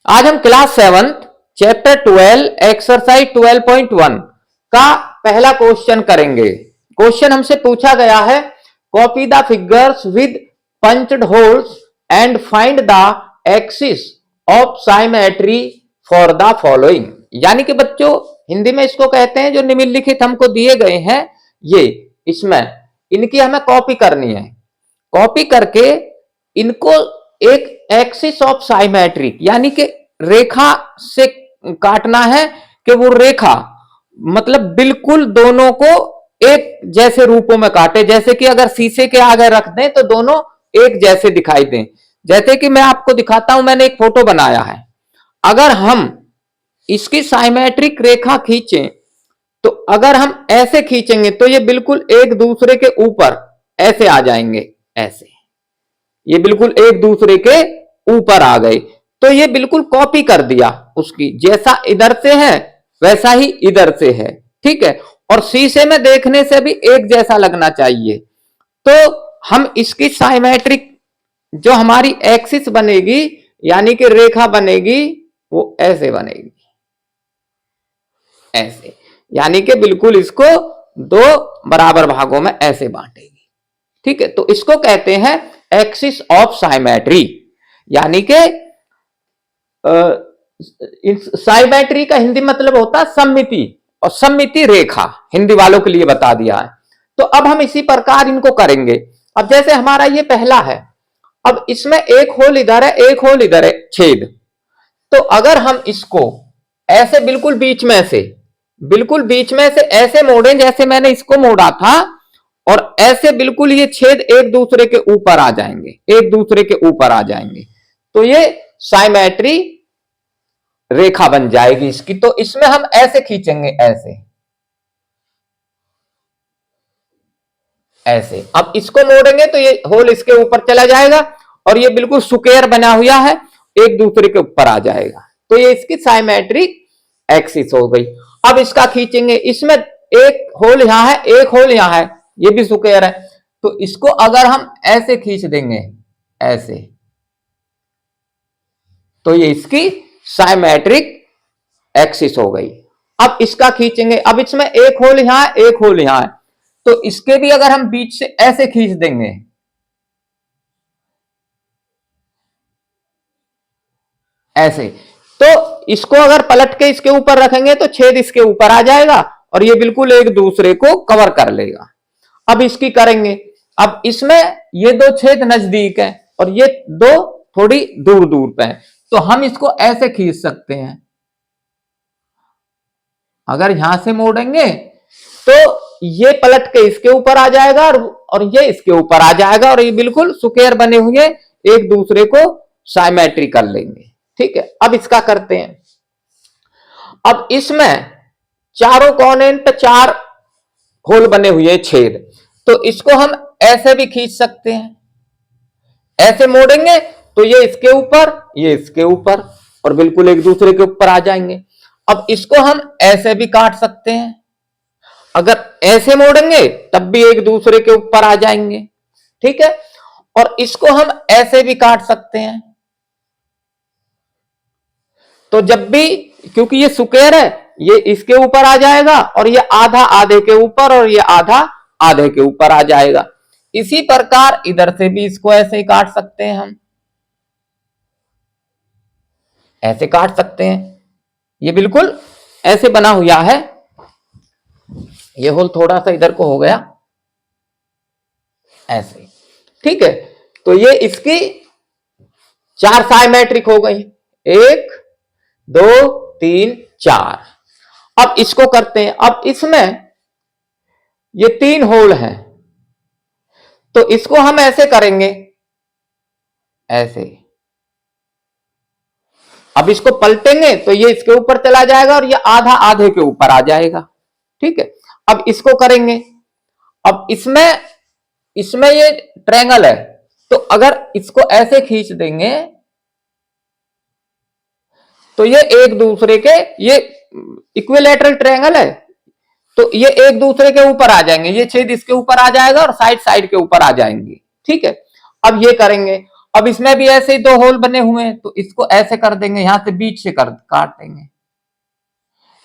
आज हम class 7 chapter 12 exercise 12.1 का पहला क्वेश्चन करेंगे। क्वेश्चन हमसे पूछा गया है, copy the figures with punched holes and find the axis of symmetry for the following. यानी कि बच्चों हिंदी में इसको कहते हैं, जो निम्नलिखित हमको दिए गए हैं ये, इसमें इनकी हमें कॉपी करनी है। कॉपी करके इनको एक एक्सिस ऑफ साइमेट्रिक यानी कि रेखा से काटना है कि वो रेखा मतलब बिल्कुल दोनों को एक जैसे रूपों में काटे। जैसे कि अगर शीशे के आगे रख दें तो दोनों एक जैसे दिखाई दें। जैसे कि मैं आपको दिखाता हूं, मैंने एक फोटो बनाया है। अगर हम इसकी साइमेट्रिक रेखा खींचें तो अगर हम ऐसे खींचेंगे तो ये बिल्कुल एक दूसरे के ऊपर ऐसे आ जाएंगे। ऐसे ये बिल्कुल एक दूसरे के ऊपर आ गए, तो ये बिल्कुल कॉपी कर दिया उसकी, जैसा इधर से है वैसा ही इधर से है। ठीक है, और शीशे में देखने से भी एक जैसा लगना चाहिए। तो हम इसकी साइमेट्रिक जो हमारी एक्सिस बनेगी यानी कि रेखा बनेगी वो ऐसे बनेगी, ऐसे, यानी कि बिल्कुल इसको दो बराबर भागों में ऐसे बांटेगी। ठीक है, तो इसको कहते हैं एक्सिस ऑफ साइमेट्री। यानी कि साइमेट्री का हिंदी मतलब होता है सममिति, और सममिति रेखा हिंदी वालों के लिए बता दिया है। तो अब हम इसी प्रकार इनको करेंगे। अब जैसे हमारा ये पहला है, अब इसमें एक होल इधर है, एक होल इधर है, छेद। तो अगर हम इसको ऐसे बिल्कुल बीच में से, बिल्कुल बीच में से ऐसे मोड़ें जैसे मैंने इसको मोड़ा था, और ऐसे बिल्कुल ये छेद एक दूसरे के ऊपर आ जाएंगे, एक दूसरे के ऊपर आ जाएंगे, तो ये साइमेट्री रेखा बन जाएगी इसकी। तो इसमें हम ऐसे खींचेंगे, ऐसे ऐसे। अब इसको मोड़ेंगे तो ये होल इसके ऊपर चला जाएगा और ये बिल्कुल स्क्वायर बना हुआ है, एक दूसरे के ऊपर आ जाएगा। तो ये इसकी साइमेट्रिक एक्सिस हो गई। अब इसका खींचेंगे, इसमें एक होल यहां है, एक होल यहां है, ये भी स्क्वायर है। तो इसको अगर हम ऐसे खींच देंगे, ऐसे, तो ये इसकी साइमेट्रिक एक्सिस हो गई। अब इसका खींचेंगे, अब इसमें एक होल यहां है, एक होल यहां है, तो इसके भी अगर हम बीच से ऐसे खींच देंगे, ऐसे, तो इसको अगर पलट के इसके ऊपर रखेंगे तो छेद इसके ऊपर आ जाएगा और ये बिल्कुल एक दूसरे को कवर कर लेगा। अब इसकी करेंगे, अब इसमें ये दो छेद नजदीक है और ये दो थोड़ी दूर दूर पे है, तो हम इसको ऐसे खींच सकते हैं। अगर यहां से मोड़ेंगे तो ये पलट के इसके ऊपर आ जाएगा और ये इसके ऊपर आ जाएगा और ये बिल्कुल स्क्वायर बने हुए एक दूसरे को साइमेट्री कर लेंगे। ठीक है, अब इसका करते हैं। अब इसमें चारों कोने पे चार होल बने हुए छेद, तो इसको हम ऐसे भी खींच सकते हैं। ऐसे मोड़ेंगे तो ये इसके ऊपर, ये इसके ऊपर, और बिल्कुल एक दूसरे के ऊपर आ जाएंगे। अब इसको हम ऐसे भी काट सकते हैं, अगर ऐसे मोड़ेंगे तब भी एक दूसरे के ऊपर आ जाएंगे। ठीक है, और इसको हम ऐसे भी काट सकते हैं। तो जब भी, क्योंकि ये स्क्वायर है, ये इसके ऊपर आ जाएगा और ये आधा आधे के ऊपर और ये आधा आधे के ऊपर आ जाएगा। इसी प्रकार इधर से भी इसको ऐसे ही काट सकते हैं, हम ऐसे काट सकते हैं। ये बिल्कुल ऐसे बना हुआ है, ये होल थोड़ा सा इधर को हो गया, ऐसे। ठीक है, तो ये इसकी चार साइमेट्रिक हो गई, 1 2 3 4। अब इसको करते हैं। अब इसमें ये 3 होल हैं, तो इसको हम ऐसे करेंगे, ऐसे। अब इसको पलटेंगे तो ये इसके ऊपर चला जाएगा और ये आधा आधे के ऊपर आ जाएगा। ठीक है, अब इसको करेंगे। अब इसमें इसमें ये ट्रायंगल है, तो अगर इसको ऐसे खींच देंगे तो ये एक दूसरे के, ये इक्विलैटरल ट्रायंगल है, तो ये एक दूसरे के ऊपर आ जाएंगे। ये छेद इसके ऊपर आ जाएगा और साइड साइड के ऊपर आ जाएंगे। ठीक है, अब ये करेंगे। अब इसमें भी ऐसे ही 2 होल बने हुए हैं, तो इसको ऐसे कर देंगे, यहां से बीच से काट देंगे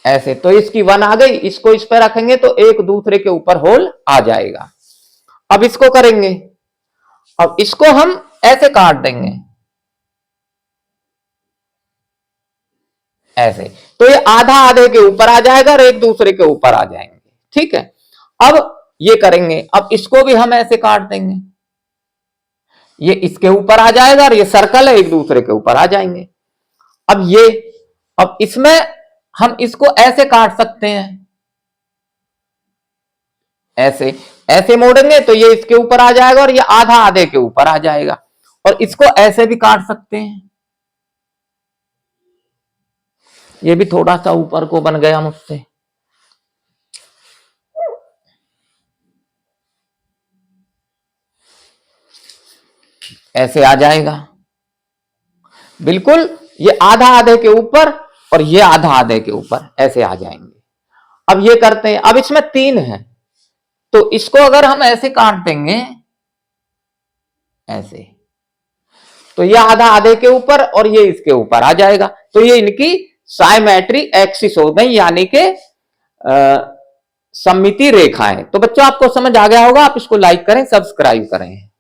ऐसे, तो इसकी 1 आ गई। इसको इस पर रखेंगे तो एक दूसरे के ऊपर होल आ जाएगा। अब इसको करेंगे, अब इसको हम ऐसे काट देंगे ऐसे, तो ये आधा आधे के ऊपर आ जाएगा और एक दूसरे के ऊपर आ जाएंगे। ठीक है, अब ये करेंगे, अब इसको भी हम ऐसे काट देंगे, ये इसके ऊपर आ जाएगा और ये सर्कल है, एक दूसरे के ऊपर आ जाएंगे। अब ये, अब इसमें हम इसको ऐसे काट सकते हैं, ऐसे ऐसे मोड़ेंगे तो ये इसके ऊपर आ जाएगा और ये आधा आधे के ऊपर आ जाएगा। और इसको ऐसे भी काट सकते हैं, ये भी थोड़ा सा ऊपर को बन गया मुझसे, ऐसे आ जाएगा बिल्कुल, ये आधा आधे के ऊपर और ये आधा आधे के ऊपर ऐसे आ जाएंगे। अब ये करते हैं, अब इसमें 3 है, तो इसको अगर हम ऐसे काट देंगे ऐसे, तो ये आधा आधे के ऊपर और ये इसके ऊपर आ जाएगा, तो ये इनकी साइमेट्री एक्सिस हो गई, यानी कि सममिति रेखाएं। तो बच्चों आपको समझ आ गया होगा, आप इसको लाइक करें, सब्सक्राइब करें।